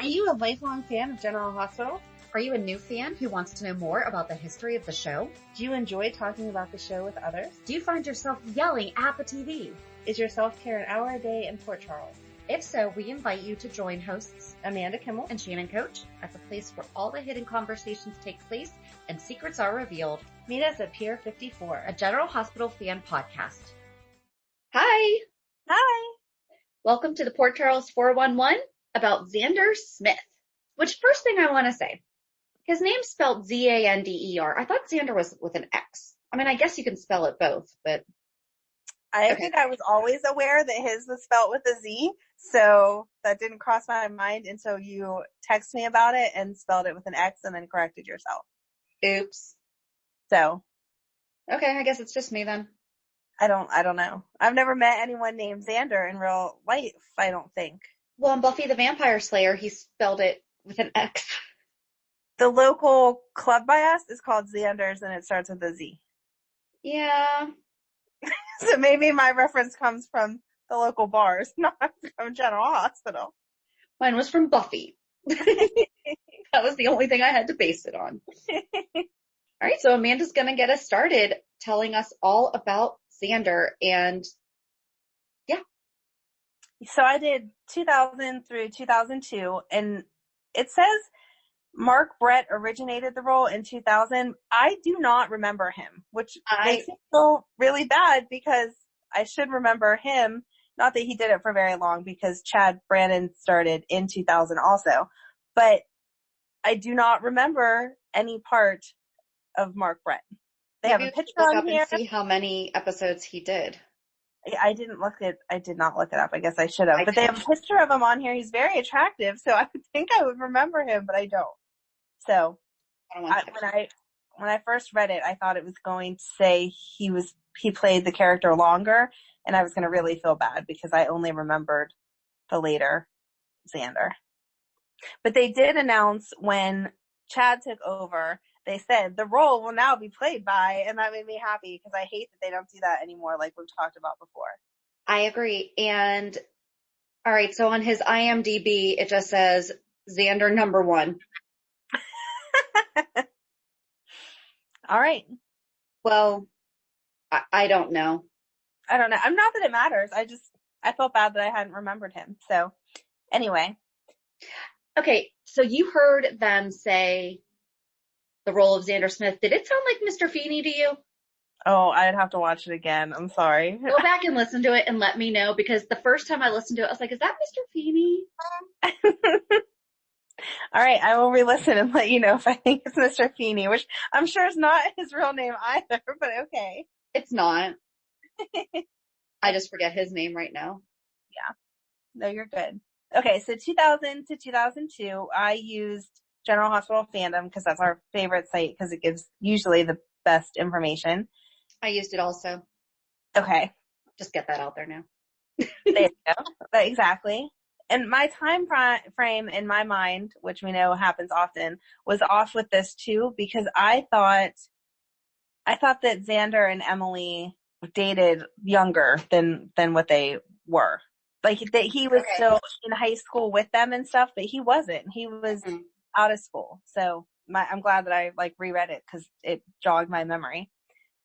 Are you a lifelong fan of General Hospital? Are you a new fan who wants to know more about the history of the show? Do you enjoy talking about the show with others? Do you find yourself yelling at the TV? Is your self-care an hour a day in Port Charles? If so, we invite you to join hosts Amanda Kimmel and Shannon Coach at the place where all the hidden conversations take place and secrets are revealed. Meet us at Pier 54, a General Hospital fan podcast. Hi. Hi. Welcome to the Port Charles 411 about Zander Smith. Which, first thing I want to say, his name's spelled Z-A-N-D-E-R. I thought Zander was with an X. I mean, I guess you can spell it both, but... I think I was always aware that his was spelled with a Z, so that didn't cross my mind until you texted me about it and spelled it with an X and then corrected yourself. Oops. So. Okay, I guess it's just me then. I don't know. I've never met anyone named Zander in real life, I don't think. Well, on Buffy the Vampire Slayer, he spelled it with an X. The local club by us is called Zander's and it starts with a Z. Yeah. So maybe my reference comes from the local bars, not from General Hospital. Mine was from Buffy. That was the only thing I had to base it on. All right, so Amanda's going to get us started telling us all about Zander, and yeah. So I did 2000 through 2002, and it says Mark Brett originated the role in 2000. I do not remember him, which makes me feel really bad because I should remember him. Not that he did it for very long because Chad Brandon started in 2000 also, but I do not remember any part of Mark Brett. They have a picture on here. And see how many episodes he did. I did not look it up. I guess I should have. But they have a picture of him on here. He's very attractive, so I would think I would remember him, but I don't. So when I first read it, I thought it was going to say he played the character longer, and I was going to really feel bad because I only remembered the later Zander. But they did announce when Chad took over, they said the role will now be played by, and that made me happy because I hate that they don't do that anymore like we've talked about before. I agree. And all right, so on his IMDb, it just says Zander number 1. All right. Well, I don't know. I don't know. I'm not that it matters. I felt bad that I hadn't remembered him. So anyway. Okay. So you heard them say the role of Zander Smith. Did it sound like Mr. Feeney to you? Oh, I'd have to watch it again. I'm sorry. Go back and listen to it and let me know, because the first time I listened to it, I was like, is that Mr. Feeney? All right, I will re-listen and let you know if I think it's Mr. Feeney, which I'm sure is not his real name either, but okay. It's not. I just forget his name right now. Yeah. No, you're good. Okay, so 2000 to 2002, I used General Hospital Fandom because that's our favorite site because it gives usually the best information. I used it also. Okay. Just get that out there now. There you go. Exactly. And my time frame in my mind, which we know happens often, was off with this too because I thought that Zander and Emily dated younger than what they were. Like that he was still in high school with them and stuff, but he wasn't. He was out of school. So I'm glad that I reread it because it jogged my memory.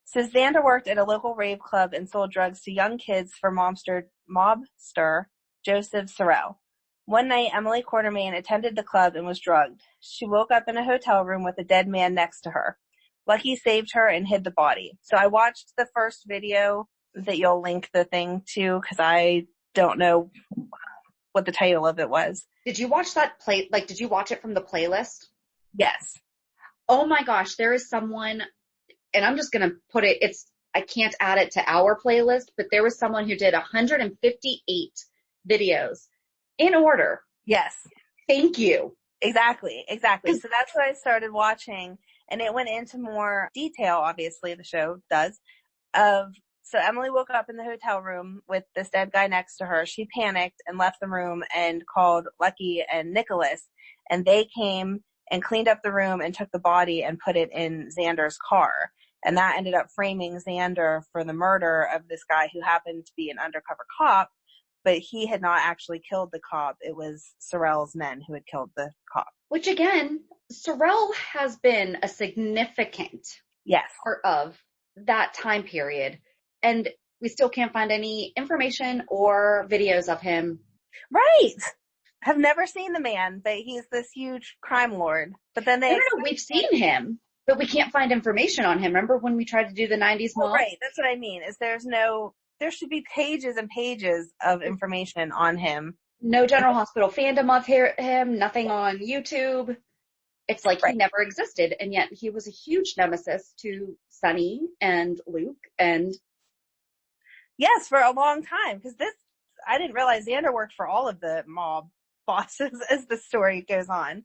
So Zander worked at a local rave club and sold drugs to young kids for mobster Joseph Sorrell. One night, Emily Quartermain attended the club and was drugged. She woke up in a hotel room with a dead man next to her. Lucky saved her and hid the body. So I watched the first video that you'll link the thing to because I don't know what the title of it was. Did you watch that did you watch it from the playlist? Yes. Oh my gosh, there is someone, and I'm just going to put it, I can't add it to our playlist, but there was someone who did 158 videos in order. Yes. Thank you. Exactly. So that's what I started watching, and it went into more detail, obviously, the show does, so Emily woke up in the hotel room with this dead guy next to her. She panicked and left the room and called Lucky and Nicholas, and they came and cleaned up the room and took the body and put it in Zander's car. And that ended up framing Zander for the murder of this guy who happened to be an undercover cop, but he had not actually killed the cop. It was Sorrell's men who had killed the cop. Which again, Sorrell has been a significant part of that time period. And we still can't find any information or videos of him. Right. Have never seen the man, but he's this huge crime lord. But then we've seen him, but we can't find information on him. Remember when we tried to do the 90s mob? Right. That's what I mean, is there should be pages and pages of information on him. No General Hospital fandom of him, nothing on YouTube. It's like he never existed, and yet he was a huge nemesis to Sonny and Luke and... Yes, for a long time, because I didn't realize Zander worked for all of the mob bosses as the story goes on.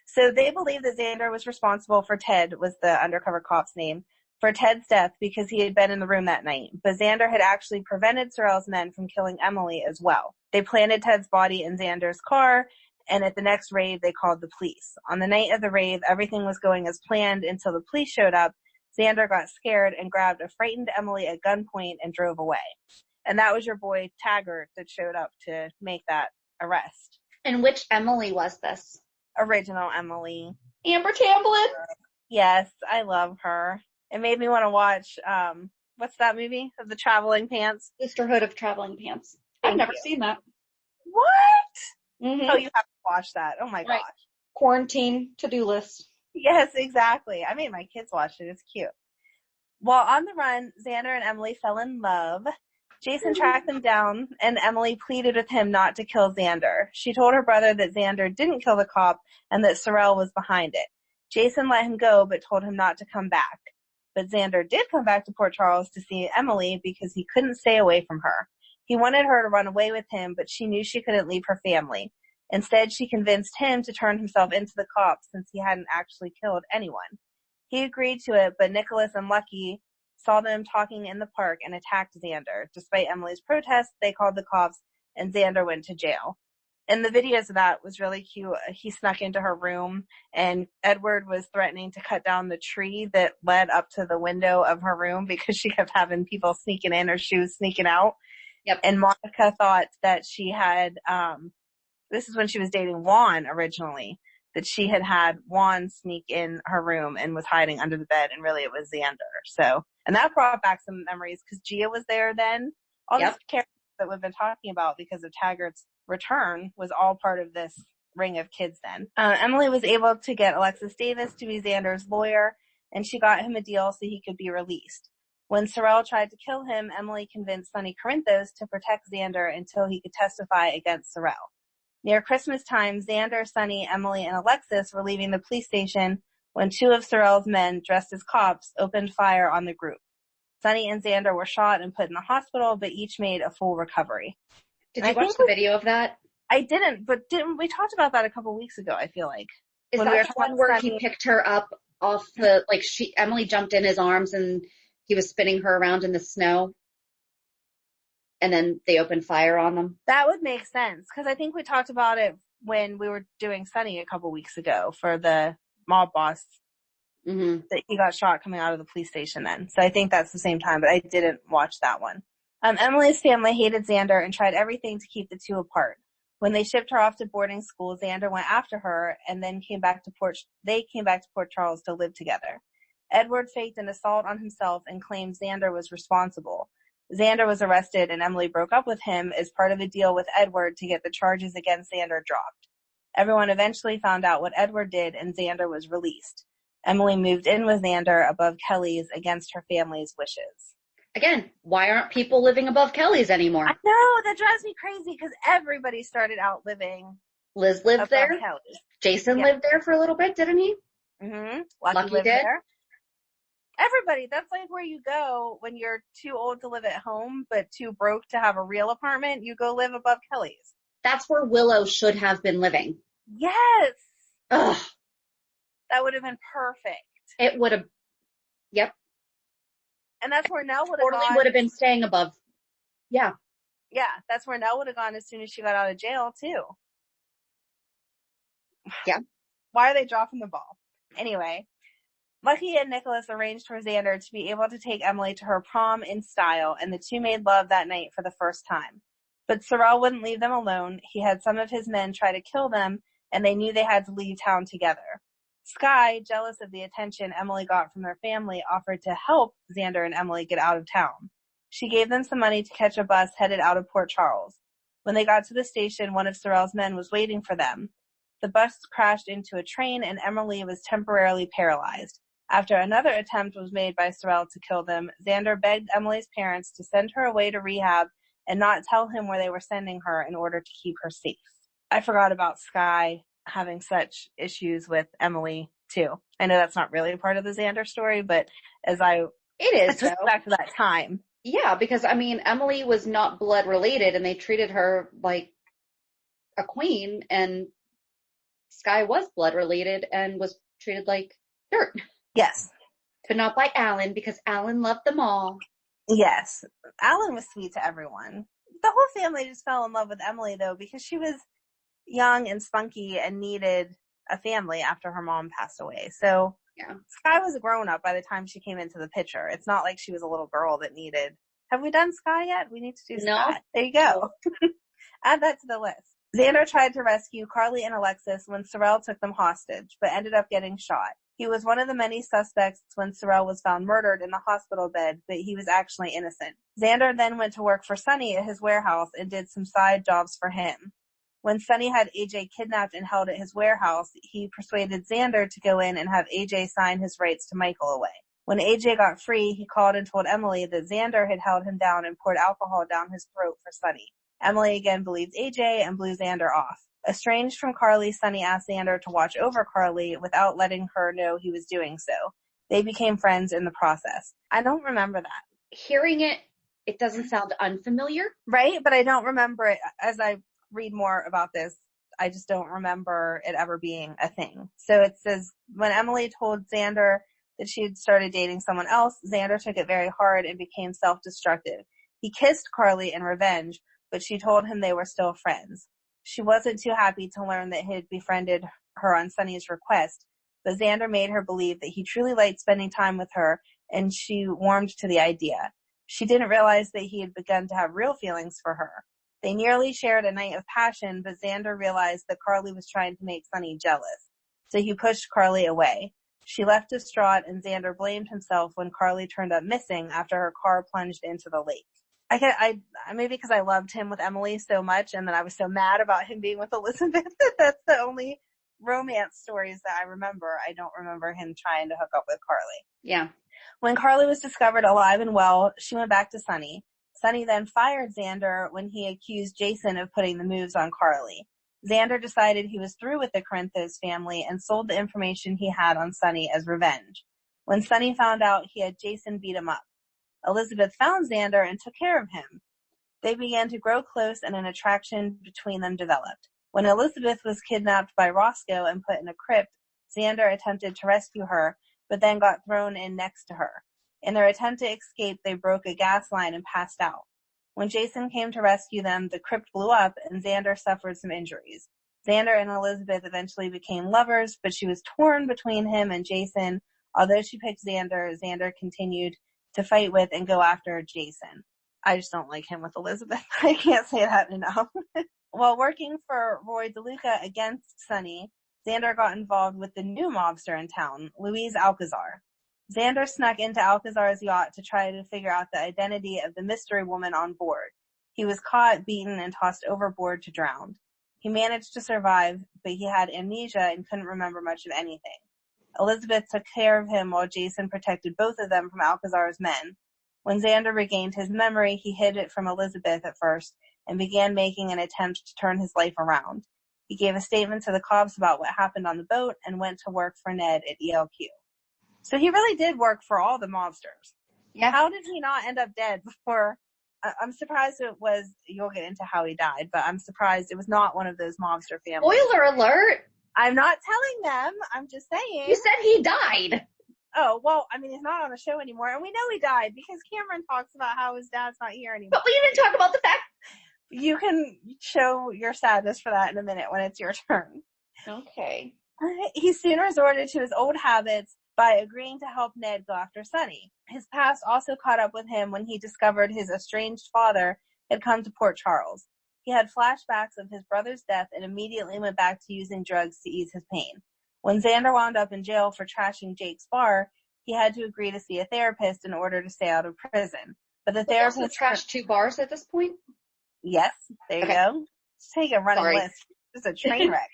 So they believe that Zander was responsible for Ted, was the undercover cop's name, for Ted's death because he had been in the room that night. But Zander had actually prevented Sorrell's men from killing Emily as well. They planted Ted's body in Zander's car, and at the next raid, they called the police. On the night of the raid, everything was going as planned until the police showed up. Zander got scared and grabbed a frightened Emily at gunpoint and drove away. And that was your boy Taggart that showed up to make that arrest. And which Emily was this? Original Emily. Amber Tamblyn? Yes, I love her. It made me want to watch, what's that movie? Of the Traveling Pants? Sisterhood of Traveling Pants. I've never seen that. What? Mm-hmm. Oh, you have to watch that. Oh my gosh. Quarantine to-do list. Yes, exactly. I made my kids watch it. It's cute. While on the run, Zander and Emily fell in love. Jason tracked them down, and Emily pleaded with him not to kill Zander. She told her brother that Zander didn't kill the cop and that Sorrell was behind it. Jason let him go, but told him not to come back. But Zander did come back to Port Charles to see Emily because he couldn't stay away from her. He wanted her to run away with him, but she knew she couldn't leave her family. Instead, she convinced him to turn himself into the cops since he hadn't actually killed anyone. He agreed to it, but Nicholas and Lucky saw them talking in the park and attacked Zander. Despite Emily's protests, they called the cops, and Zander went to jail. And the videos of that was really cute. He snuck into her room, and Edward was threatening to cut down the tree that led up to the window of her room because she kept having people sneaking in or she was sneaking out. Yep. And Monica thought that she had, this is when she was dating Juan originally, that she had Juan sneak in her room and was hiding under the bed, and really it was Zander. So, and that brought back some memories because Gia was there then. All these characters that we've been talking about because of Taggart's return was all part of this ring of kids then. Emily was able to get Alexis Davis to be Zander's lawyer, and she got him a deal so he could be released. When Sorrell tried to kill him, Emily convinced Sonny Corinthos to protect Zander until he could testify against Sorrell. Near Christmas time, Zander, Sonny, Emily, and Alexis were leaving the police station when two of Sorrell's men, dressed as cops, opened fire on the group. Sonny and Zander were shot and put in the hospital, but each made a full recovery. Did you watch the video of that? I didn't, but didn't we talked about that a couple weeks ago, I feel like. Is that the one where he picked her up off the, like Emily jumped in his arms and he was spinning her around in the snow? And then they opened fire on them? That would make sense, because I think we talked about it when we were doing Sonny a couple weeks ago for the mob boss. Mm-hmm. That he got shot coming out of the police station then. So I think that's the same time, but I didn't watch that one. Emily's family hated Zander and tried everything to keep the two apart. When they shipped her off to boarding school, Zander went after her and then came back to Port Charles to live together. Edward faked an assault on himself and claimed Zander was responsible. Zander was arrested and Emily broke up with him as part of a deal with Edward to get the charges against Zander dropped. Everyone eventually found out what Edward did and Zander was released. Emily moved in with Zander above Kelly's against her family's wishes. Again, why aren't people living above Kelly's anymore? I know, that drives me crazy because everybody started out living. Liz lived there. Kelly's. Jason lived there for a little bit, didn't he? Mm-hmm. Lucky lived did. There. Everybody, that's like where you go when you're too old to live at home, but too broke to have a real apartment. You go live above Kelly's. That's where Willow should have been living. Yes. Ugh. That would have been perfect. It would have. Yep. And that's where Nell would have gone. Totally would have been staying above. Yeah. Yeah, that's where Nell would have gone as soon as she got out of jail, too. Yeah. Why are they dropping the ball? Anyway, Lucky and Nicholas arranged for Zander to be able to take Emily to her prom in style, and the two made love that night for the first time. But Sorrel wouldn't leave them alone. He had some of his men try to kill them, and they knew they had to leave town together. Skye, jealous of the attention Emily got from their family, offered to help Zander and Emily get out of town. She gave them some money to catch a bus headed out of Port Charles. When they got to the station, one of Sorrel's men was waiting for them. The bus crashed into a train, and Emily was temporarily paralyzed. After another attempt was made by Sorrel to kill them, Zander begged Emily's parents to send her away to rehab and not tell him where they were sending her in order to keep her safe. I forgot about Skye having such issues with Emily, too. I know that's not really part of the Zander story, but It is, just though. back to that time. Yeah, because, I mean, Emily was not blood related, and they treated her like a queen, and Skye was blood related and was treated like dirt. Yes. But not by Alan, because Alan loved them all. Yes. Alan was sweet to everyone. The whole family just fell in love with Emily, though, because she was young and spunky and needed a family after her mom passed away. So yeah. Skye was a grown-up by the time she came into the picture. It's not like she was a little girl that needed... Have we done Skye yet? We need to do No. Skye. There you go. Add that to the list. Zander tried to rescue Carly and Alexis when Sorrel took them hostage, but ended up getting shot. He was one of the many suspects when Sorrel was found murdered in the hospital bed, but he was actually innocent. Zander then went to work for Sonny at his warehouse and did some side jobs for him. When Sonny had AJ kidnapped and held at his warehouse, he persuaded Zander to go in and have AJ sign his rights to Michael away. When AJ got free, he called and told Emily that Zander had held him down and poured alcohol down his throat for Sonny. Emily again believed AJ and blew Zander off. Estranged from Carly, Sonny asked Zander to watch over Carly without letting her know he was doing so. They became friends in the process. I don't remember that. Hearing it, it doesn't sound unfamiliar. Right? But I don't remember it. As I read more about this, I just don't remember it ever being a thing. So it says, when Emily told Zander that she had started dating someone else, Zander took it very hard and became self-destructive. He kissed Carly in revenge, but she told him they were still friends. She wasn't too happy to learn that he had befriended her on Sonny's request, but Zander made her believe that he truly liked spending time with her, and she warmed to the idea. She didn't realize that he had begun to have real feelings for her. They nearly shared a night of passion, but Zander realized that Carly was trying to make Sonny jealous, so he pushed Carly away. She left distraught, and Zander blamed himself when Carly turned up missing after her car plunged into the lake. Maybe because I loved him with Emily so much, and then I was so mad about him being with Elizabeth, that's the only romance stories that I remember. I don't remember him trying to hook up with Carly. Yeah. When Carly was discovered alive and well, she went back to Sonny. Sonny then fired Zander when he accused Jason of putting the moves on Carly. Zander decided he was through with the Corinthos family and sold the information he had on Sonny as revenge. When Sonny found out, he had Jason beat him up. Elizabeth found Zander and took care of him. They began to grow close, and an attraction between them developed. When Elizabeth was kidnapped by Roscoe and put in a crypt, Zander attempted to rescue her, but then got thrown in next to her. In their attempt to escape, they broke a gas line and passed out. When Jason came to rescue them, the crypt blew up, and Zander suffered some injuries. Zander and Elizabeth eventually became lovers, but she was torn between him and Jason. Although she picked Zander, Zander continued to fight with and go after Jason. I just don't like him with Elizabeth. I can't say that enough. While working for Roy DeLuca against Sonny, Zander got involved with the new mobster in town, Luis Alcazar. Zander snuck into Alcazar's yacht to try to figure out the identity of the mystery woman on board. He was caught, beaten, and tossed overboard to drown. He managed to survive, but he had amnesia and couldn't remember much of anything. Elizabeth took care of him while Jason protected both of them from Alcazar's men. When Zander regained his memory, he hid it from Elizabeth at first and began making an attempt to turn his life around. He gave a statement to the cops about what happened on the boat and went to work for Ned at ELQ. So he really did work for all the mobsters. Yeah. How did he not end up dead before? I'm surprised it was, you'll get into how he died, but I'm surprised it was not one of those mobster families. Spoiler alert! I'm not telling them. I'm just saying. You said he died. Oh, well, I mean, he's not on the show anymore, and we know he died because Cameron talks about how his dad's not here anymore. But we didn't talk about the fact. You can show your sadness for that in a minute when it's your turn. Okay. He soon resorted to his old habits by agreeing to help Ned go after Sonny. His past also caught up with him when he discovered his estranged father had come to Port Charles. He had flashbacks of his brother's death and immediately went back to using drugs to ease his pain. When Zander wound up in jail for trashing Jake's bar, he had to agree to see a therapist in order to stay out of prison. But the therapist also trashed 2 bars at this point? Yes, there you go. Just take a running list. Just a train wreck.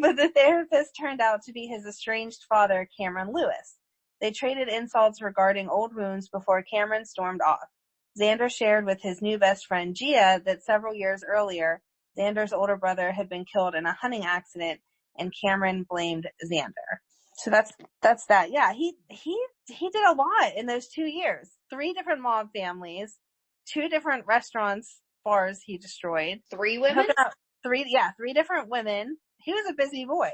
But the therapist turned out to be his estranged father, Cameron Lewis. They traded insults regarding old wounds before Cameron stormed off. Zander shared with his new best friend, Gia, that several years earlier, Zander's older brother had been killed in a hunting accident, and Cameron blamed Zander. So that's that. Yeah, he did a lot in those 2 years. 3 different mob families, 2 different restaurants, bars he destroyed. 3 women? 3 different women. He was a busy boy.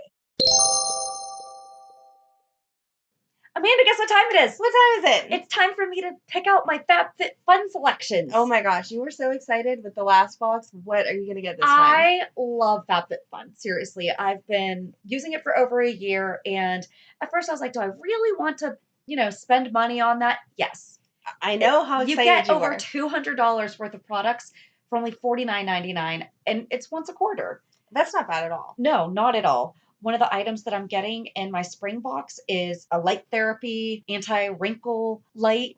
Amanda, guess what time it is? What time is it? It's time for me to pick out my FabFitFun selections. Oh my gosh, you were so excited with the last box. What are you going to get this time? I love FabFitFun. Seriously, I've been using it for over a year, and at first I was like, do I really want to, spend money on that? Yes. I know how excited you get you over were. $200 worth of products for only $49.99, and it's once a quarter. That's not bad at all. No, not at all. One of the items that I'm getting in my spring box is a light therapy anti-wrinkle light.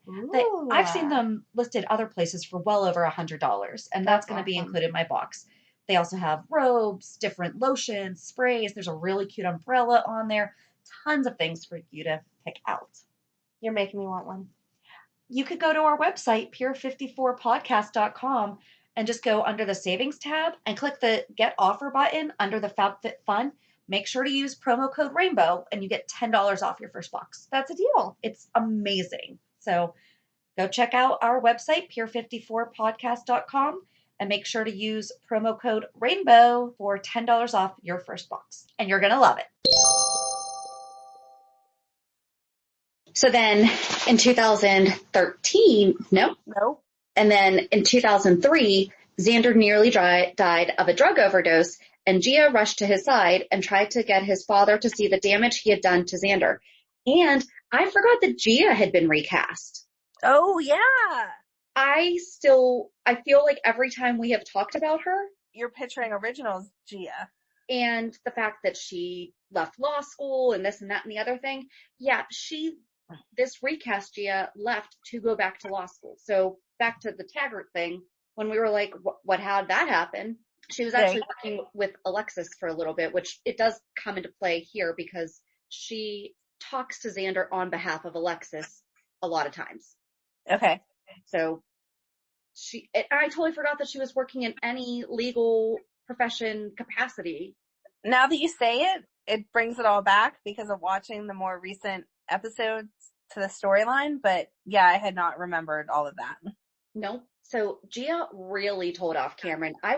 I've seen them listed other places for well over $100, and that's going to be included in my box. They also have robes, different lotions, sprays. There's a really cute umbrella on there. Tons of things for you to pick out. You're making me want one. You could go to our website, pure54podcast.com, and just go under the savings tab and click the get offer button under the FabFitFun. Make sure to use promo code RAINBOW and you get $10 off your first box. That's a deal. It's amazing. So go check out our website, pure54podcast.com, and make sure to use promo code RAINBOW for $10 off your first box. And you're going to love it. So then in 2013, No. And then in 2003, Zander nearly died of a drug overdose, and Gia rushed to his side and tried to get his father to see the damage he had done to Zander. And I forgot that Gia had been recast. Oh, yeah. I feel like every time we have talked about her. You're picturing originals, Gia. And the fact that she left law school and this and that and the other thing. Yeah, this recast Gia left to go back to law school. So back to the Taggart thing, when we were like, how'd that happen? She was actually working with Alexis for a little bit, which it does come into play here because she talks to Zander on behalf of Alexis a lot of times. Okay. So I totally forgot that she was working in any legal profession capacity. Now that you say it brings it all back because of watching the more recent episodes to the storyline. But yeah, I had not remembered all of that. No. So Gia really told off Cameron. I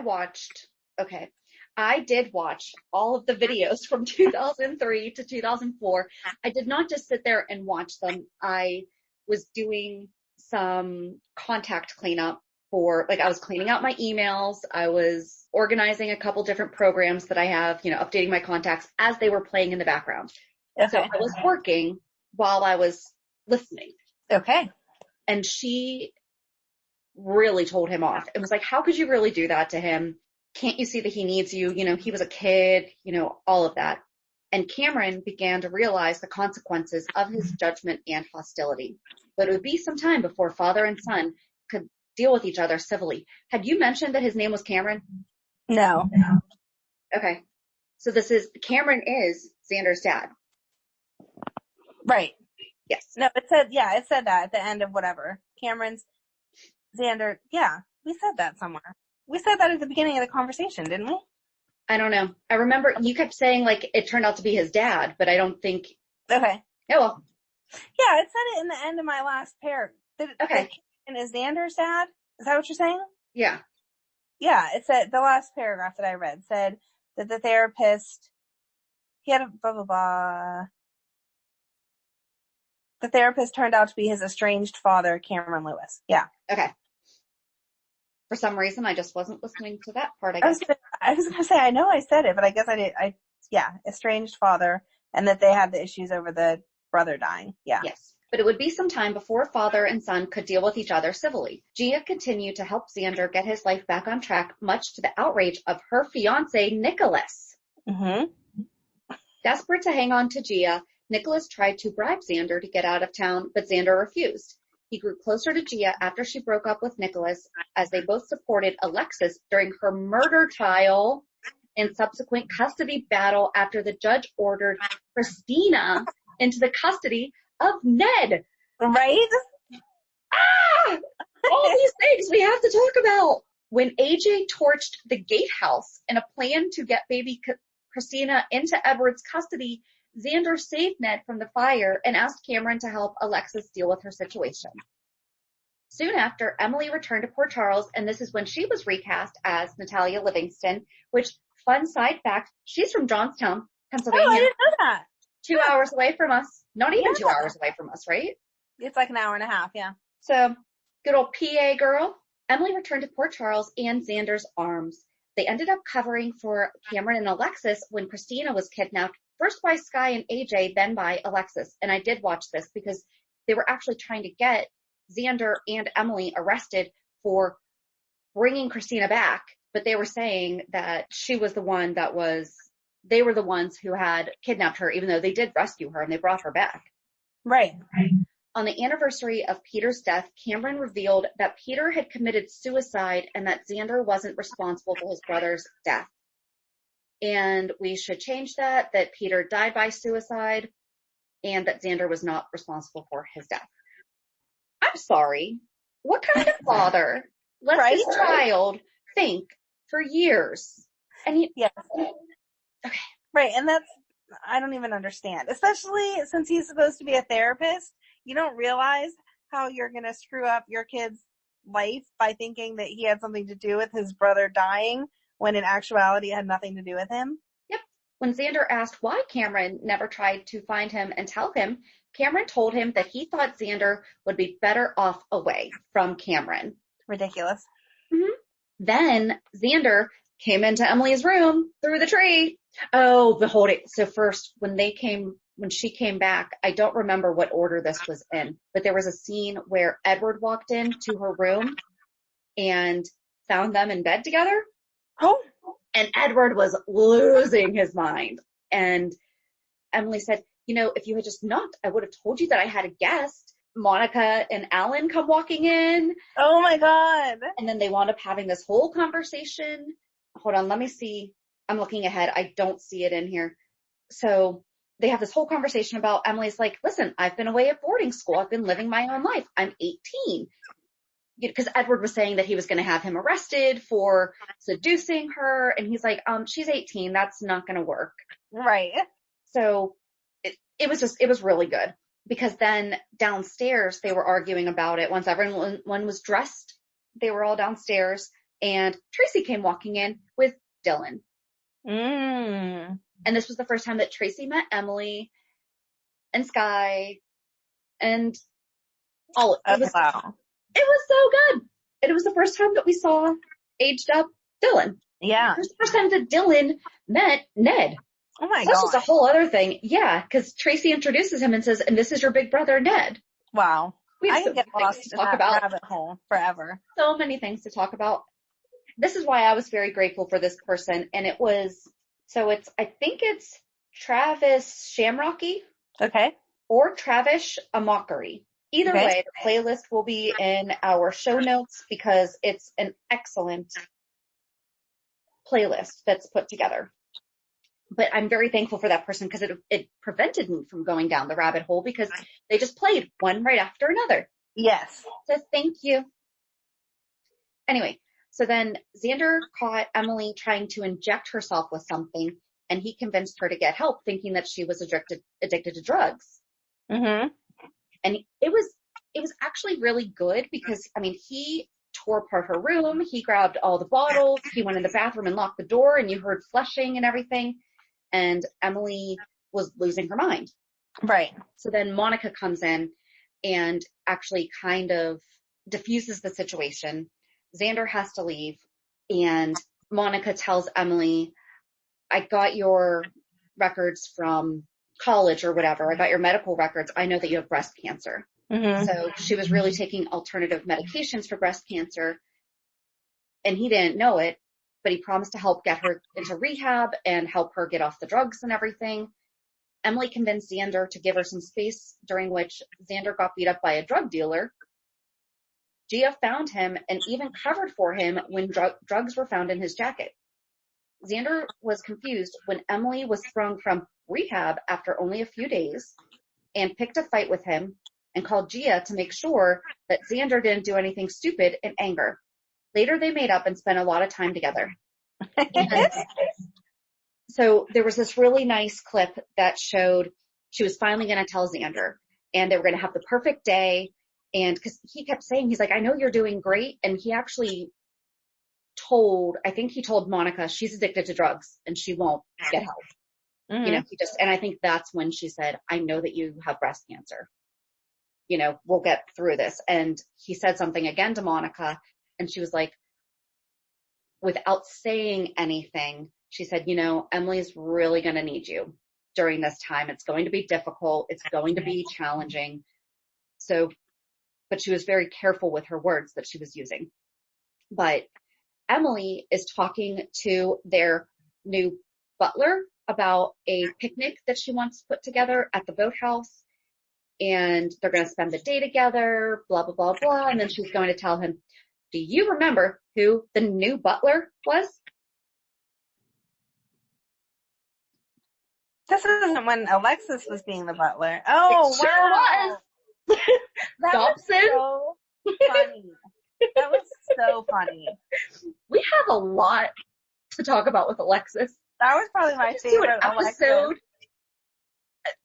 did watch all of the videos from 2003 to 2004. I did not just sit there and watch them. I was doing some contact cleanup I was cleaning out my emails. I was organizing a couple different programs that I have, updating my contacts as they were playing in the background. Okay. So I was working while I was listening. Okay. And she really told him off. It was like, how could you really do that to him? Can't you see that he needs you? He was a kid, all of that. And Cameron began to realize the consequences of his judgment and hostility. But it would be some time before father and son could deal with each other civilly. Had you mentioned that his name was Cameron? No. Okay. So Cameron is Zander's dad. Right. Yes. No, it said that at the end of whatever. Cameron's Zander. Yeah, we said that somewhere. We said that at the beginning of the conversation, didn't we? I don't know. I remember you kept saying it turned out to be his dad, but I don't think. Okay. Oh, well. Yeah, it said it in the end of my last pair. Okay. And is Zander's dad? Is that what you're saying? Yeah. Yeah, it said the last paragraph that I read said that the therapist, he had a blah, blah, blah. The therapist turned out to be his estranged father, Cameron Lewis. Yeah. Okay. For some reason, I just wasn't listening to that part, I guess. I was going to say, I know I said it, but I guess I did. Estranged father, and that they had the issues over the brother dying. Yeah. Yes. but it would be some time before father and son could deal with each other civilly. Gia continued to help Zander get his life back on track, much to the outrage of her fiance, Nicholas. Mm-hmm. Desperate to hang on to Gia, Nicholas tried to bribe Zander to get out of town, but Zander refused. He grew closer to Gia after she broke up with Nicholas, as they both supported Alexis during her murder trial and subsequent custody battle after the judge ordered Christina into the custody of Ned. Right? Ah! All these things we have to talk about. When AJ torched the gatehouse in a plan to get baby Christina into Edward's custody, Zander saved Ned from the fire and asked Cameron to help Alexis deal with her situation. Soon after, Emily returned to Port Charles, and this is when she was recast as Natalia Livingston, which, fun side fact, she's from Johnstown, Pennsylvania. Oh, I didn't know that. 2 hours away from us. Not even 2 hours away from us, right? It's like an hour and a half, yeah. So, good old PA girl. Emily returned to Port Charles and Xander's arms. They ended up covering for Cameron and Alexis when Christina was kidnapped, first by Sky and AJ, then by Alexis. And I did watch this because they were actually trying to get Zander and Emily arrested for bringing Christina back, but they were saying that she was the one they were the ones who had kidnapped her, even though they did rescue her and they brought her back. Right. On the anniversary of Peter's death, Cameron revealed that Peter had committed suicide and that Zander wasn't responsible for his brother's death. And we should change that Peter died by suicide and that Zander was not responsible for his death. I'm sorry. What kind of father lets his child think for years? And yes. Okay. Right. And I don't even understand, especially since he's supposed to be a therapist. You don't realize how you're going to screw up your kid's life by thinking that he had something to do with his brother dying when in actuality it had nothing to do with him. Yep. When Zander asked why Cameron never tried to find him and tell him, Cameron told him that he thought Zander would be better off away from Cameron. Ridiculous. Mm-hmm. Then Zander came into Emily's room through the tree. Oh, behold it. So first, when she came back, I don't remember what order this was in, but there was a scene where Edward walked into her room and found them in bed together. Oh. And Edward was losing his mind. And Emily said, if you had just knocked, I would have told you that I had a guest. Monica and Alan come walking in. Oh my God. And then they wound up having this whole conversation. Hold on, let me see. I'm looking ahead. I don't see it in here. So they have this whole conversation about Emily's like, listen, I've been away at boarding school. I've been living my own life. I'm 18. Because Edward was saying that he was going to have him arrested for seducing her. And he's like, she's 18. That's not going to work. Right. So it was really good. Because then downstairs, they were arguing about it. Once everyone was dressed, they were all downstairs. And Tracy came walking in with Dylan. Mm. And this was the first time that Tracy met Emily and Sky and all. Wow. It was so good. And it was the first time that we saw aged up Dylan. Yeah. It was the first time that Dylan met Ned. Oh my God. That's just a whole other thing. Yeah, because Tracy introduces him and says, and this is your big brother, Ned. Wow. I can get lost in that rabbit hole forever. So many things to talk about. This is why I was very grateful for this person. And I think it's Travis Shamrocky. Okay. Or traveshamockery. Either way, the playlist will be in our show notes because it's an excellent playlist that's put together. But I'm very thankful for that person because it prevented me from going down the rabbit hole because they just played one right after another. Yes. So thank you. Anyway, so then Zander caught Emily trying to inject herself with something, and he convinced her to get help, thinking that she was addicted to drugs. Mm-hmm. And it was actually really good because, he tore apart her room. He grabbed all the bottles. He went in the bathroom and locked the door, and you heard flushing and everything. And Emily was losing her mind. Right. So then Monica comes in and actually kind of diffuses the situation. Zander has to leave, and Monica tells Emily, I got your records from college or whatever. I got your medical records. I know that you have breast cancer. Mm-hmm. So she was really taking alternative medications for breast cancer, and he didn't know it, but he promised to help get her into rehab and help her get off the drugs and everything. Emily convinced Zander to give her some space, during which Zander got beat up by a drug dealer. Gia found him and even covered for him when drugs were found in his jacket. Zander was confused when Emily was thrown from rehab after only a few days and picked a fight with him and called Gia to make sure that Zander didn't do anything stupid in anger. Later, they made up and spent a lot of time together. And so there was this really nice clip that showed she was finally going to tell Zander, and they were going to have the perfect day. And because he kept saying, he's like, I know you're doing great. And he actually I think he told Monica she's addicted to drugs and she won't get help. Mm-hmm. You know, and I think that's when she said, I know that you have breast cancer. You know, we'll get through this. And he said something again to Monica, and she was like, without saying anything, she said, you know, Emily's really going to need you during this time. It's going to be difficult. It's going to be challenging. So, but she was very careful with her words that she was using. But Emily is talking to their new butler about a picnic that she wants to put together at the boathouse. And they're going to spend the day together, blah, blah, blah, blah. And then she's going to tell him, do you remember who the new butler was? This isn't when Alexis was being the butler. Oh, It sure wow. was. That Dobson? was so funny. That was so funny. We have a lot to talk about with Alexis. That was probably my Let's do favorite an episode. Alexis.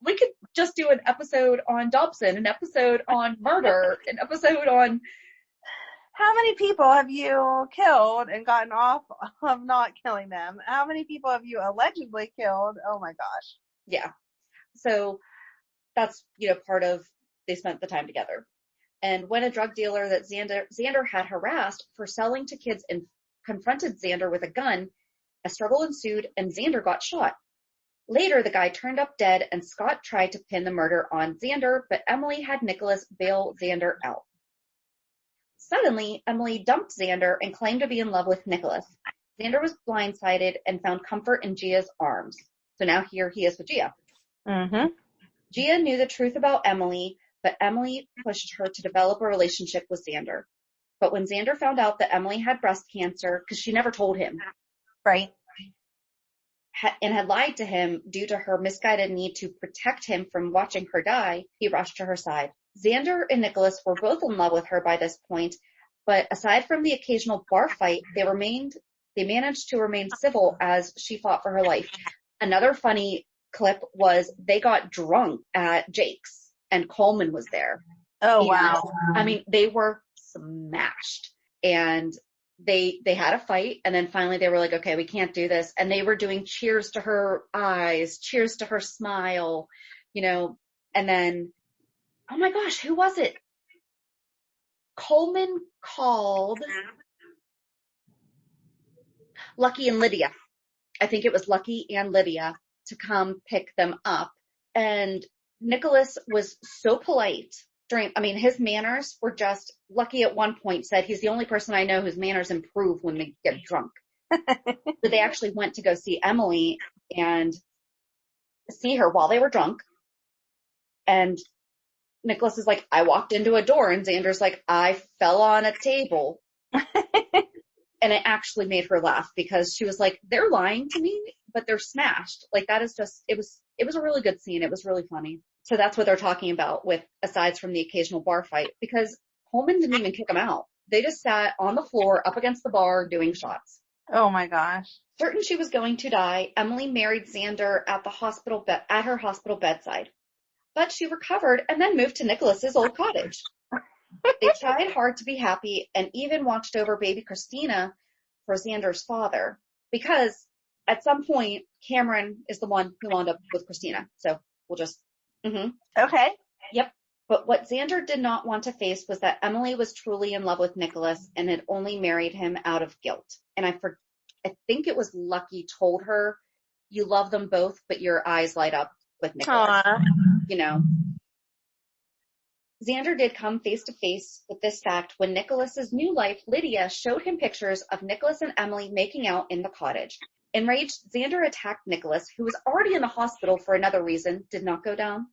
We could just do an episode on Dobson, an episode on murder, an episode on... How many people have you killed and gotten off of not killing them? How many people have you allegedly killed? Oh my gosh. Yeah. So that's, you know, part of, they spent the time together. And when a drug dealer that Zander had harassed for selling to kids and confronted Zander with a gun, a struggle ensued and Zander got shot. Later, the guy turned up dead and Scott tried to pin the murder on Zander, but Emily had Nicholas bail Zander out. Suddenly, Emily dumped Zander and claimed to be in love with Nicholas. Zander was blindsided and found comfort in Gia's arms. So now here he is with Gia. Mm-hmm. Gia knew the truth about Emily, but Emily pushed her to develop a relationship with Zander. But when Zander found out that Emily had breast cancer, because she never told him, Right. and had lied to him due to her misguided need to protect him from watching her die, he rushed to her side. Zander and Nicholas were both in love with her by this point, but aside from the occasional bar fight, they managed to remain civil as she fought for her life. Another funny clip was they got drunk at Jake's and Coleman was there. Oh, And, wow. I mean, they were smashed and they had a fight, and then finally they were like, okay, we can't do this. And they were doing cheers to her eyes, cheers to her smile, you know, and then, oh my gosh, who was it? Coleman called Lucky and Lydia. I think it was Lucky and Lydia to come pick them up. And Nicholas was so polite his manners were just, Lucky at one point said he's the only person I know whose manners improve when they get drunk. So they actually went to go see Emily and see her while they were drunk. And Nicholas is like, I walked into a door, and Zander's like, I fell on a table. And it actually made her laugh because she was like, they're lying to me, but they're smashed. Like, that is just, it was a really good scene. It was really funny. So that's what they're talking about with, aside from the occasional bar fight, because Coleman didn't even kick them out. They just sat on the floor up against the bar doing shots. Oh my gosh. Certain she was going to die, Emily married Zander at her hospital bedside. But she recovered and then moved to Nicholas's old cottage. They tried hard to be happy and even watched over baby Christina for Zander's father, because at some point Cameron is the one who wound up with Christina. So we'll just, Okay. Yep. But what Zander did not want to face was that Emily was truly in love with Nicholas and had only married him out of guilt. And I think it was Lucky told her, you love them both, but your eyes light up with Nicholas. Aww. You know, Zander did come face to face with this fact when Nicholas's new wife, Lydia, showed him pictures of Nicholas and Emily making out in the cottage. Enraged, Zander attacked Nicholas, who was already in the hospital for another reason, did not go down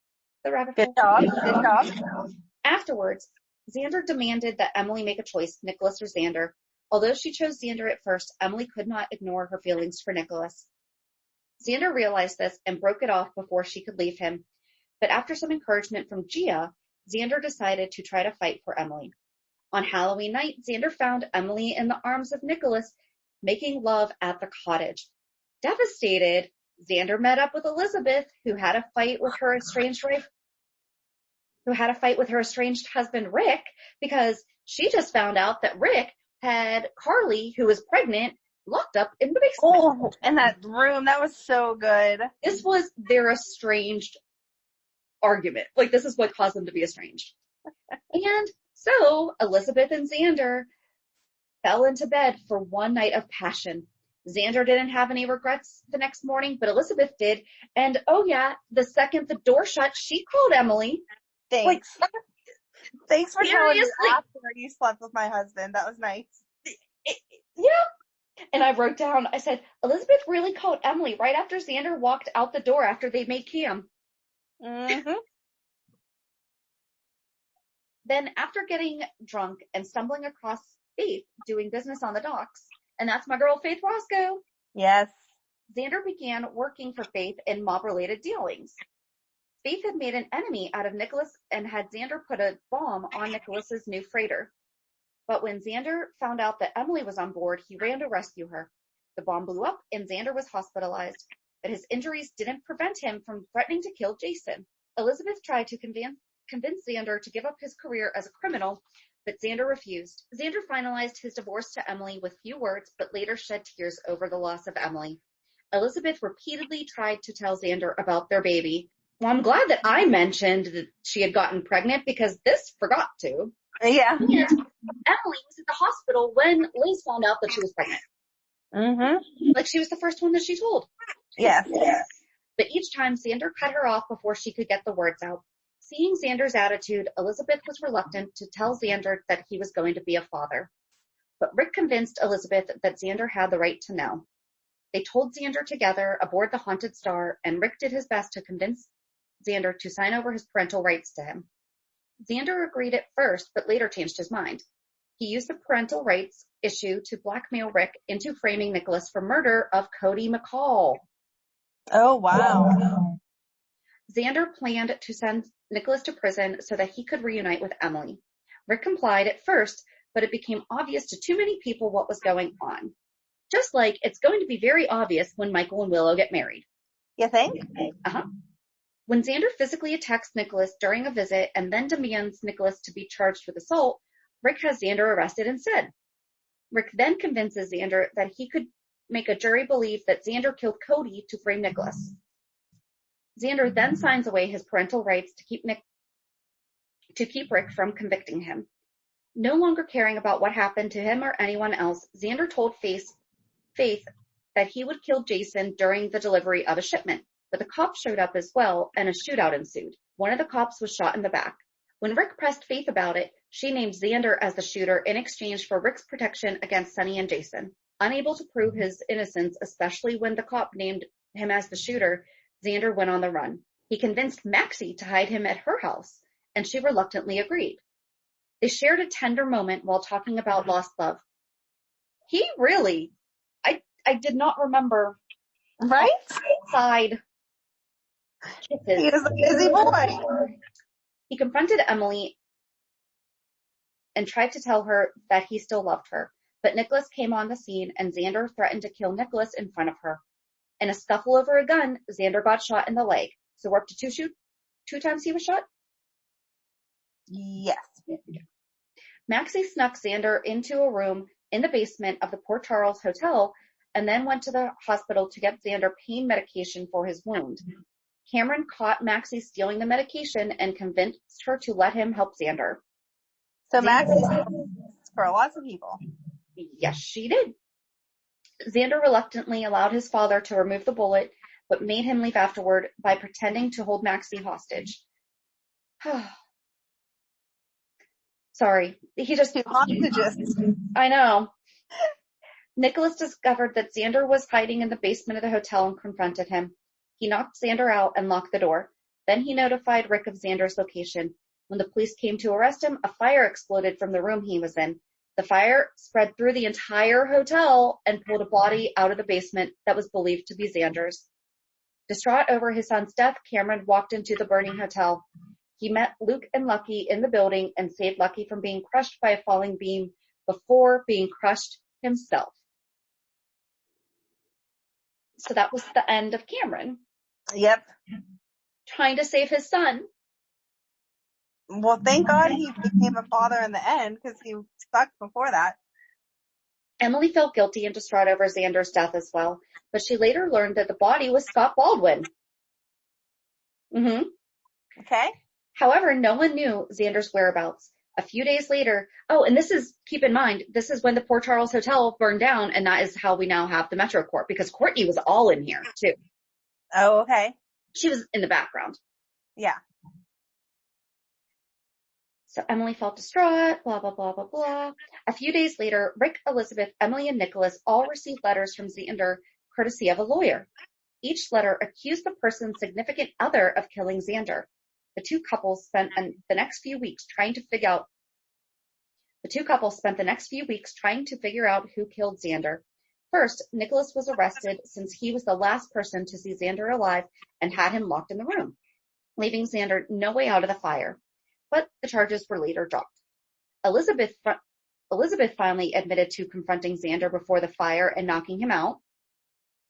the rabbit hole. Good job. Afterwards, Zander demanded that Emily make a choice, Nicholas or Zander. Although she chose Zander at first, Emily could not ignore her feelings for Nicholas. Zander realized this and broke it off before she could leave him. But after some encouragement from Gia, Zander decided to try to fight for Emily. On Halloween night, Zander found Emily in the arms of Nicholas, making love at the cottage. Devastated, Zander met up with Elizabeth, who had a fight with her estranged husband, Rick, because she just found out that Rick had Carly, who was pregnant, locked up in the basement. Oh, in that room. That was so good. This was their estranged argument. Like, this is what caused them to be estranged. And so Elizabeth and Zander fell into bed for one night of passion. Zander didn't have any regrets the next morning, but Elizabeth did. And oh yeah, the second the door shut, she called Emily. Thanks. Thanks for telling me seriously. after you slept with my husband. That was nice. Yeah. And I wrote down, I said, Elizabeth really called Emily right after Zander walked out the door after they made Cam. Mm-hmm. Then after getting drunk and stumbling across Faith doing business on the docks, and that's my girl Faith Roscoe, Yes. Zander began working for Faith in mob-related dealings. Faith had made an enemy out of Nicholas and had Zander put a bomb on Nicholas's new freighter. But when Zander found out that Emily was on board, he ran to rescue her. The bomb blew up and Zander was hospitalized, but his injuries didn't prevent him from threatening to kill Jason. Elizabeth tried to convince Zander to give up his career as a criminal, but Zander refused. Zander finalized his divorce to Emily with few words, but later shed tears over the loss of Emily. Elizabeth repeatedly tried to tell Zander about their baby. Well, I'm glad that I mentioned that she had gotten pregnant because this forgot to. Yeah. And Emily was at the hospital when Liz found out that she was pregnant. Mm-hmm. Like, she was the first one that she told. Yes. But each time, Zander cut her off before she could get the words out. Seeing Zander's attitude, Elizabeth was reluctant to tell Zander that he was going to be a father. But Rick convinced Elizabeth that Zander had the right to know. They told Zander together aboard the Haunted Star, and Rick did his best to convince Zander to sign over his parental rights to him. Zander agreed at first, but later changed his mind. He used the parental rights issue to blackmail Rick into framing Nicholas for murder of Cody McCall. Oh, wow. Zander planned to send Nicholas to prison so that he could reunite with Emily. Rick complied at first, but it became obvious to too many people what was going on. Just like it's going to be very obvious when Michael and Willow get married. You think? Uh-huh. When Zander physically attacks Nicholas during a visit and then demands Nicholas to be charged with assault, Rick has Zander arrested instead. Rick then convinces Zander that he could make a jury believe that Zander killed Cody to frame Nicholas. Zander then signs away his parental rights to keep Rick from convicting him. No longer caring about what happened to him or anyone else, Zander told Faith that he would kill Jason during the delivery of a shipment. But the cops showed up as well, and a shootout ensued. One of the cops was shot in the back. When Rick pressed Faith about it, she named Zander as the shooter in exchange for Rick's protection against Sonny and Jason. Unable to prove his innocence, especially when the cop named him as the shooter, Zander went on the run. He convinced Maxie to hide him at her house, and she reluctantly agreed. They shared a tender moment while talking about lost love. I did not remember. Right? Side kisses. He was a busy boy. He confronted Emily and tried to tell her that he still loved her, but Nicholas came on the scene and Zander threatened to kill Nicholas in front of her. In a scuffle over a gun, Zander got shot in the leg. So we're up to two times he was shot? Yes. Maxie snuck Zander into a room in the basement of the Port Charles Hotel and then went to the hospital to get Zander pain medication for his wound. Cameron caught Maxie stealing the medication and convinced her to let him help Zander. So Maxie for lots of people. Yes, she did. Zander reluctantly allowed his father to remove the bullet, but made him leave afterward by pretending to hold Maxie hostage. Sorry. Hostages. I know. Nicholas discovered that Zander was hiding in the basement of the hotel and confronted him. He knocked Zander out and locked the door. Then he notified Rick of Zander's location. When the police came to arrest him, a fire exploded from the room he was in. The fire spread through the entire hotel and pulled a body out of the basement that was believed to be Zander's. Distraught over his son's death, Cameron walked into the burning hotel. He met Luke and Lucky in the building and saved Lucky from being crushed by a falling beam before being crushed himself. So that was the end of Cameron. Yep. Trying to save his son. Well, thank God he became a father in the end, because he sucked before that. Emily felt guilty and distraught over Zander's death as well, but she later learned that the body was Scott Baldwin. Okay. However, no one knew Zander's whereabouts. A few days later, and this is, keep in mind, this is when the Port Charles Hotel burned down, and that is how we now have the Metro Court, because Courtney was all in here, too. Oh, okay. She was in the background. Yeah. So Emily felt distraught, blah, blah, blah, blah, blah. A few days later, Rick, Elizabeth, Emily, and Nicholas all received letters from Zander, courtesy of a lawyer. Each letter accused the person's significant other of killing Zander. The two couples spent the next few weeks trying to figure out who killed Zander. First, Nicholas was arrested since he was the last person to see Zander alive and had him locked in the room, leaving Zander no way out of the fire. But the charges were later dropped. Elizabeth finally admitted to confronting Zander before the fire and knocking him out.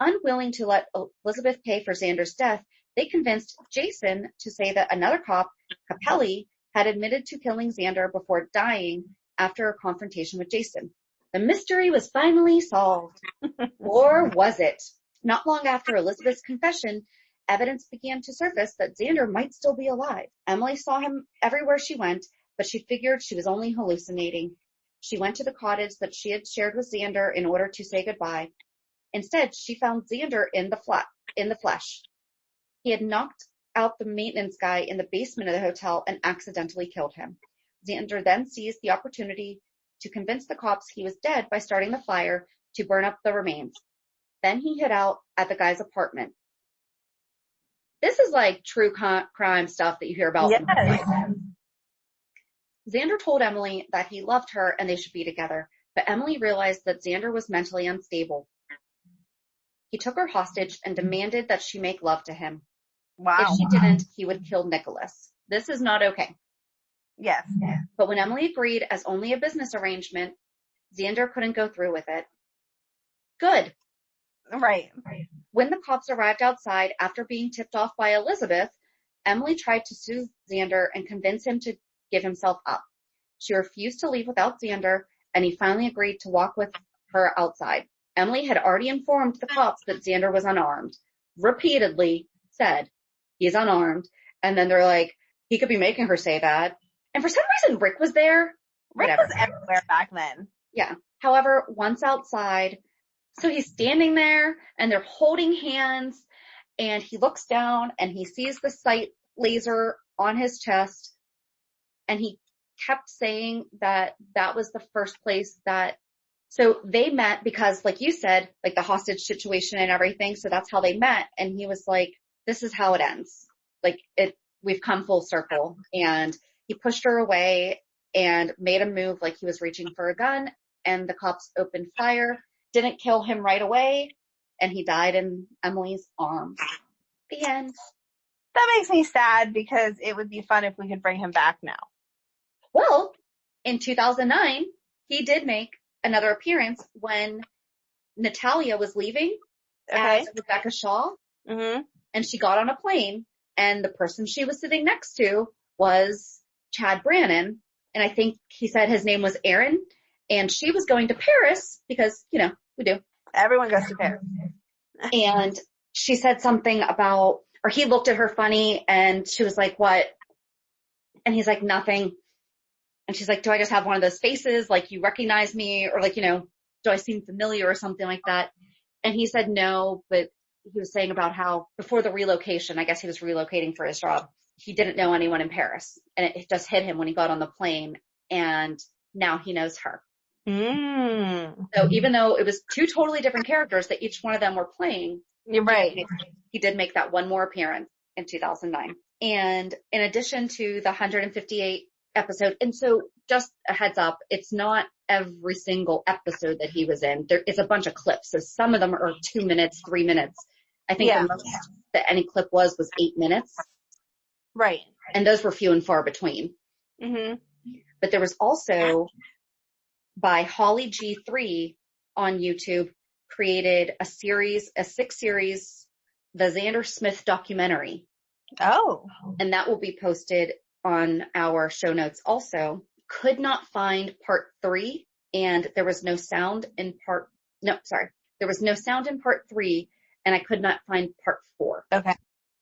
Unwilling to let Elizabeth pay for Zander's death, they convinced Jason to say that another cop, Capelli, had admitted to killing Zander before dying after a confrontation with Jason. The mystery was finally solved. Or was it? Not long after Elizabeth's confession, evidence began to surface that Zander might still be alive. Emily saw him everywhere she went, but she figured she was only hallucinating. She went to the cottage that she had shared with Zander in order to say goodbye. Instead, she found Zander in the flesh. He had knocked out the maintenance guy in the basement of the hotel and accidentally killed him. Zander then seized the opportunity to convince the cops he was dead by starting the fire to burn up the remains. Then he hid out at the guy's apartment. This is like true crime stuff that you hear about. Yes. Zander told Emily that he loved her and they should be together, but Emily realized that Zander was mentally unstable. He took her hostage and demanded that she make love to him. Wow. If she didn't, he would kill Nicholas. This is not okay. Yes. But when Emily agreed as only a business arrangement, Zander couldn't go through with it. Good. Right. When the cops arrived outside after being tipped off by Elizabeth, Emily tried to soothe Zander and convince him to give himself up. She refused to leave without Zander, and he finally agreed to walk with her outside. Emily had already informed the cops that Zander was unarmed. Repeatedly said, he's unarmed. And then they're like, he could be making her say that. And for some reason, Rick was there. Rick was everywhere back then. Yeah. However, once outside, so he's standing there and they're holding hands and he looks down and he sees the sight laser on his chest. And he kept saying that that was the first place that, so they met because like you said, like the hostage situation and everything. So that's how they met. And he was like, this is how it ends. Like we've come full circle. And he pushed her away and made a move like he was reaching for a gun, and the cops opened fire, didn't kill him right away, and he died in Emily's arms. The end. That makes me sad because it would be fun if we could bring him back now. Well, in 2009, he did make another appearance when Natalia was leaving as Rebecca Shaw, and she got on a plane, and the person she was sitting next to was Chad Brannon, and I think he said his name was Aaron, and she was going to Paris because, you know, we do. Everyone goes to Paris. And she said something about, or he looked at her funny, and she was like, what? And he's like, nothing. And she's like, do I just have one of those faces? Like, you recognize me? Or like, you know, do I seem familiar or something like that? And he said, no, but he was saying about how before the relocation, I guess he was relocating for his job, he didn't know anyone in Paris. And it just hit him when he got on the plane. And now he knows her. So even though it was two totally different characters that each one of them were playing, You're right. he did make that one more appearance in 2009. And in addition to the 158 episode, and so just a heads up, it's not every single episode that he was in. There is a bunch of clips. So some of them are 2 minutes, 3 minutes. I think the most that any clip was 8 minutes. Right. And those were few and far between. Mm-hmm. But there was also by Holly G3 on YouTube created a 6-series, the Zander Smith documentary. Oh. And that will be posted on our show notes also. Could not find part 3, and there was no sound in part 3, and I could not find part 4. Okay.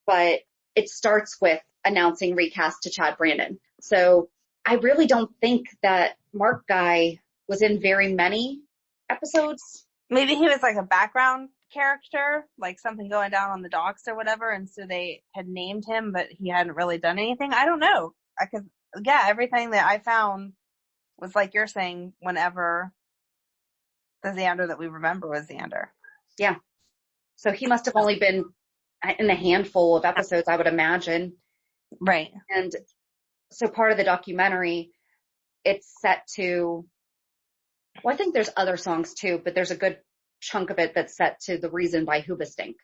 But it starts with announcing recast to Chad Brandon. So I really don't think that Mark guy was in very many episodes. Maybe he was like a background character, like something going down on the docks or whatever, and so they had named him, but he hadn't really done anything. I don't know. Everything that I found was like you're saying, whenever the Zander that we remember was Zander. Yeah. So he must have only been in a handful of episodes, I would imagine. Right. And so part of the documentary, it's set to, well, I think there's other songs too, but there's a good chunk of it that's set to The Reason by Hoobastank.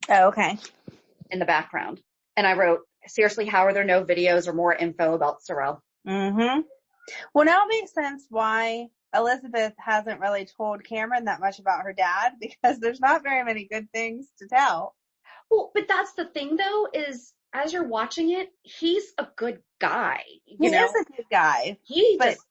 Oh, okay. In the background. And I wrote, seriously, how are there no videos or more info about Sorrel? Mm-hmm. Well, now it makes sense why Elizabeth hasn't really told Cameron that much about her dad, because there's not very many good things to tell. Well, but that's the thing though, is as you're watching it, he's a good guy. He is a good guy. He just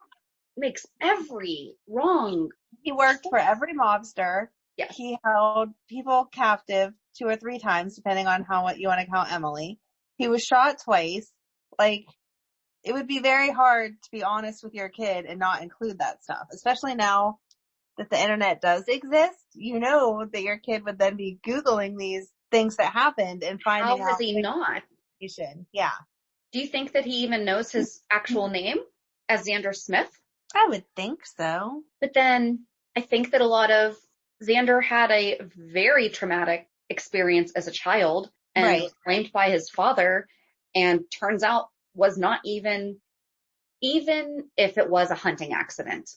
makes every wrong. He worked for every mobster. Yes. He held people captive 2 or 3 times, depending on what you want to count Emily. He was shot twice. Like, it would be very hard to be honest with your kid and not include that stuff, especially now that the internet does exist. You know that your kid would then be Googling these things that happened and finding out. How is he not? Yeah. Do you think that he even knows his actual name as Zander Smith? I would think so. But then I think that a lot of Zander had a very traumatic experience as a child and was blamed by his father, and turns out was not even if it was a hunting accident.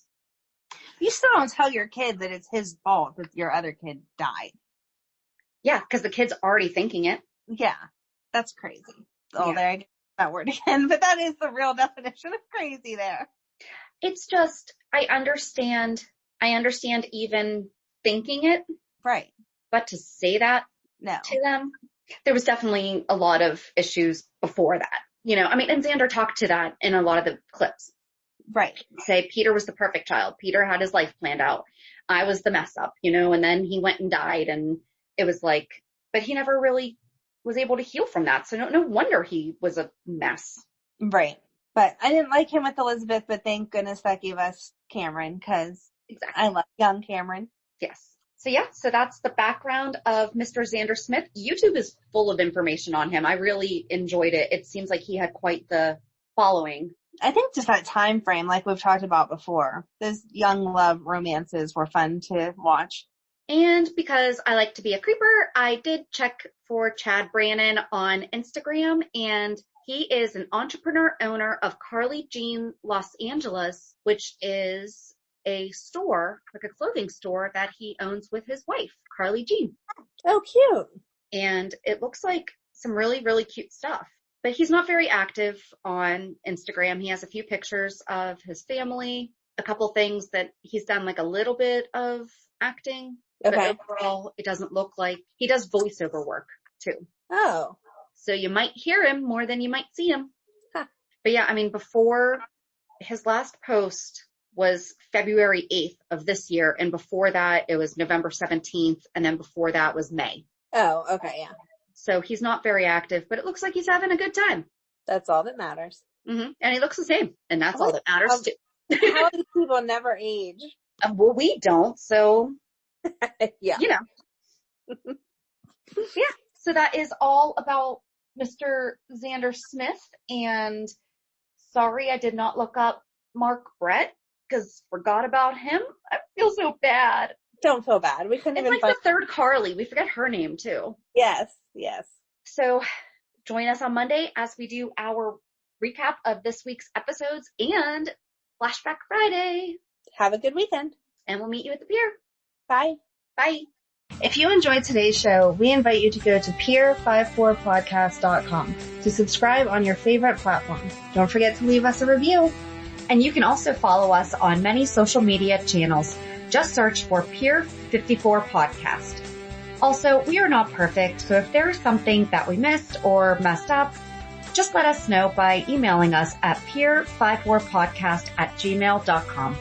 You still don't tell your kid that it's his fault that your other kid died. Yeah, because the kid's already thinking it. Yeah, that's crazy. Oh, there I get that word again. But that is the real definition of crazy there. It's just, I understand even thinking it. Right. But to say that to them, there was definitely a lot of issues before that. You know, I mean, and Zander talked to that in a lot of the clips. Right. Say Peter was the perfect child. Peter had his life planned out. I was the mess up, you know, and then he went and died, and it was like, but he never really was able to heal from that. So no wonder he was a mess. Right. But I didn't like him with Elizabeth, but thank goodness that gave us Cameron, because I love young Cameron. Yes. So that's the background of Mr. Zander Smith. YouTube is full of information on him. I really enjoyed it. It seems like he had quite the following. I think just that time frame, like we've talked about before, those young love romances were fun to watch. And because I like to be a creeper, I did check for Chad Brannon on Instagram, and he is an entrepreneur owner of Carly Jean Los Angeles, which is a store, like a clothing store that he owns with his wife, Carly Jean. Oh, cute. And it looks like some really, really cute stuff. But he's not very active on Instagram. He has a few pictures of his family, a couple things that he's done like a little bit of acting. Okay. But overall, it doesn't look like he does voiceover work too. Oh. So you might hear him more than you might see him. Huh. But yeah, I mean, before his last post was February 8th of this year. And before that, it was November 17th. And then before that was May. Oh, okay. Yeah. So he's not very active, but it looks like he's having a good time. That's all that matters. Mm-hmm. And he looks the same. And that's all that matters too. How do people never age? Well, we don't. So, yeah. you know. Yeah. So that is all about Mr. Zander Smith. And sorry, I did not look up Mark Brett because forgot about him. I feel so bad. Don't feel bad. We couldn't It's even like find. the third Carly. We forget her name too. Yes, yes. So join us on Monday as we do our recap of this week's episodes and Flashback Friday. Have a good weekend. And we'll meet you at the pier. Bye. Bye. If you enjoyed today's show, we invite you to go to peer54podcast.com to subscribe on your favorite platform. Don't forget to leave us a review. And you can also follow us on many social media channels. Just search for Peer 54 Podcast. Also, we are not perfect, so if there is something that we missed or messed up, just let us know by emailing us at peer54podcast@gmail.com.